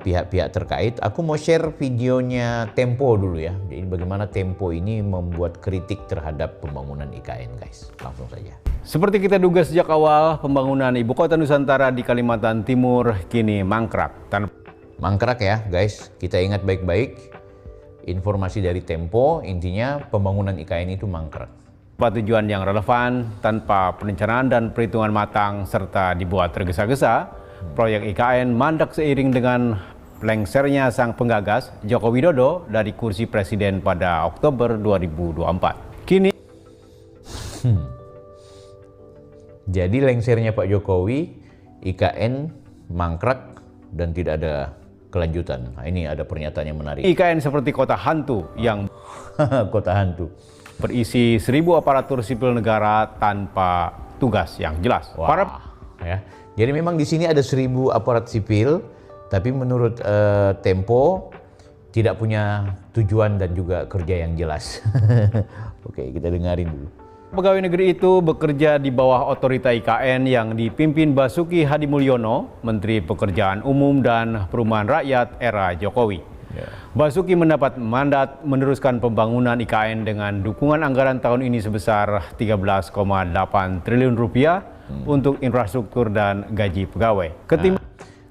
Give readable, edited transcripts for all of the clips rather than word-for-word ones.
pihak-pihak terkait. Aku mau share videonya Tempo dulu ya. Jadi bagaimana Tempo ini membuat kritik terhadap pembangunan IKN, guys. Langsung saja. Seperti kita duga sejak awal, pembangunan ibu kota Nusantara di Kalimantan Timur kini mangkrak. Mangkrak ya, guys. Kita ingat baik-baik. Informasi dari Tempo, intinya pembangunan IKN itu mangkrak. Tanpa tujuan yang relevan, tanpa perencanaan dan perhitungan matang, serta dibuat tergesa-gesa, proyek IKN mandek seiring dengan lengsernya sang penggagas Joko Widodo dari kursi presiden pada Oktober 2024. Kini Jadi lengsernya Pak Jokowi, IKN mangkrak dan tidak ada kelanjutan. Nah, ini ada pernyataan yang menarik. IKN seperti kota hantu yang Kota hantu. berisi 1.000 aparatur sipil negara tanpa tugas yang jelas. Wah, ya. Jadi memang di sini ada 1.000 aparat sipil, tapi menurut Tempo tidak punya tujuan dan juga kerja yang jelas. Oke, kita dengarin dulu. Pegawai negeri itu bekerja di bawah otorita IKN yang dipimpin Basuki Hadimulyono, Menteri Pekerjaan Umum dan Perumahan Rakyat era Jokowi. Basuki mendapat mandat meneruskan pembangunan IKN dengan dukungan anggaran tahun ini sebesar 13,8 triliun rupiah untuk infrastruktur dan gaji pegawai.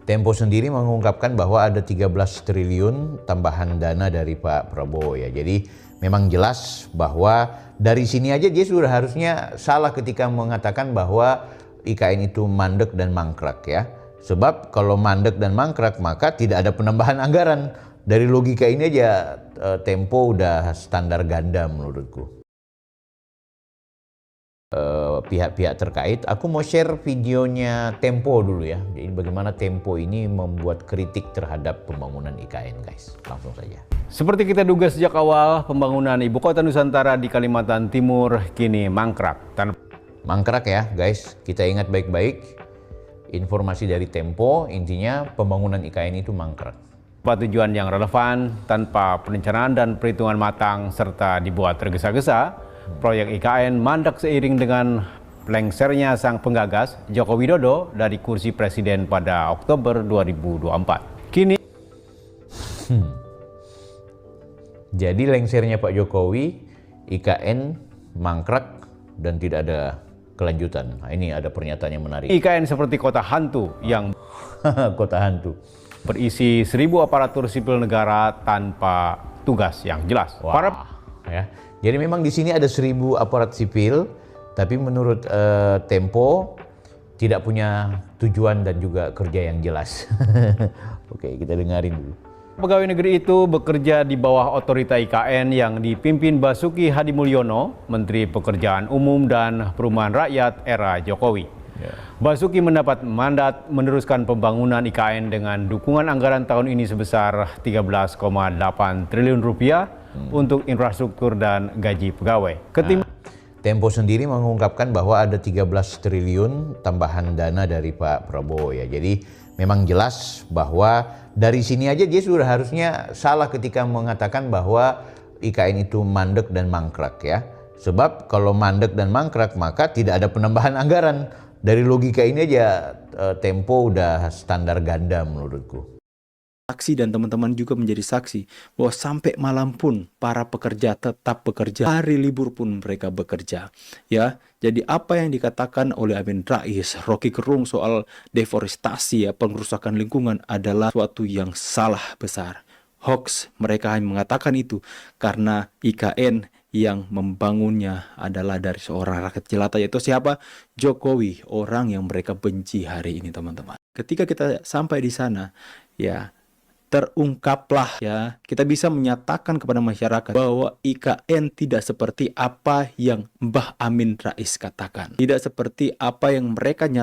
Tempo sendiri mengungkapkan bahwa ada 13 triliun tambahan dana dari Pak Prabowo ya. Jadi memang jelas bahwa dari sini aja dia sudah harusnya salah ketika mengatakan bahwa IKN itu mandek dan mangkrak ya. Sebab kalau mandek dan mangkrak maka tidak ada penambahan anggaran. Dari logika ini aja Tempo udah standar ganda menurutku. Pihak-pihak terkait, aku mau share videonya Tempo dulu ya. Jadi bagaimana Tempo ini membuat kritik terhadap pembangunan IKN, guys. Langsung saja. Seperti kita duga sejak awal, pembangunan ibu kota Nusantara di Kalimantan Timur kini mangkrak. Mangkrak ya, guys. Kita ingat baik-baik. Informasi dari Tempo, intinya pembangunan IKN itu mangkrak. Tanpa tujuan yang relevan, tanpa perencanaan dan perhitungan matang, serta dibuat tergesa-gesa, proyek IKN mandek seiring dengan lengsernya sang penggagas Joko Widodo dari kursi presiden pada Oktober 2024. Kini Jadi lengsernya Pak Jokowi, IKN mangkrak dan tidak ada kelanjutan. Nah, ini ada pernyataan yang menarik. IKN seperti kota hantu yang Kota hantu. berisi 1.000 aparatur sipil negara tanpa tugas yang jelas. Wah, ya. Jadi memang di sini ada 1.000 aparat sipil, tapi menurut Tempo tidak punya tujuan dan juga kerja yang jelas. Oke, kita dengarin dulu. Pegawai negeri itu bekerja di bawah otorita IKN yang dipimpin Basuki Hadimulyono, Menteri Pekerjaan Umum dan Perumahan Rakyat era Jokowi. Basuki mendapat mandat meneruskan pembangunan IKN dengan dukungan anggaran tahun ini sebesar 13,8 triliun rupiah untuk infrastruktur dan gaji pegawai. Tempo sendiri mengungkapkan bahwa ada 13 triliun tambahan dana dari Pak Prabowo ya. Jadi memang jelas bahwa dari sini aja dia sudah harusnya salah ketika mengatakan bahwa IKN itu mandek dan mangkrak ya. Sebab kalau mandek dan mangkrak maka tidak ada penambahan anggaran. Dari logika ini aja Tempo udah standar ganda menurutku. Saksi dan teman-teman juga menjadi saksi bahwa sampai malam pun para pekerja tetap bekerja, hari libur pun mereka bekerja. Ya, jadi apa yang dikatakan oleh Amin Rais, Rocky Gerung soal deforestasi ya, pengrusakan lingkungan adalah suatu yang salah besar. Hoax, mereka hanya mengatakan itu karena IKN yang membangunnya adalah dari seorang rakyat jelata, yaitu siapa? Jokowi, orang yang mereka benci hari ini, teman-teman. Ketika kita sampai di sana, ya terungkaplah ya, kita bisa menyatakan kepada masyarakat bahwa IKN tidak seperti apa yang Mbah Amin Rais katakan. Tidak seperti apa yang mereka nyatakan.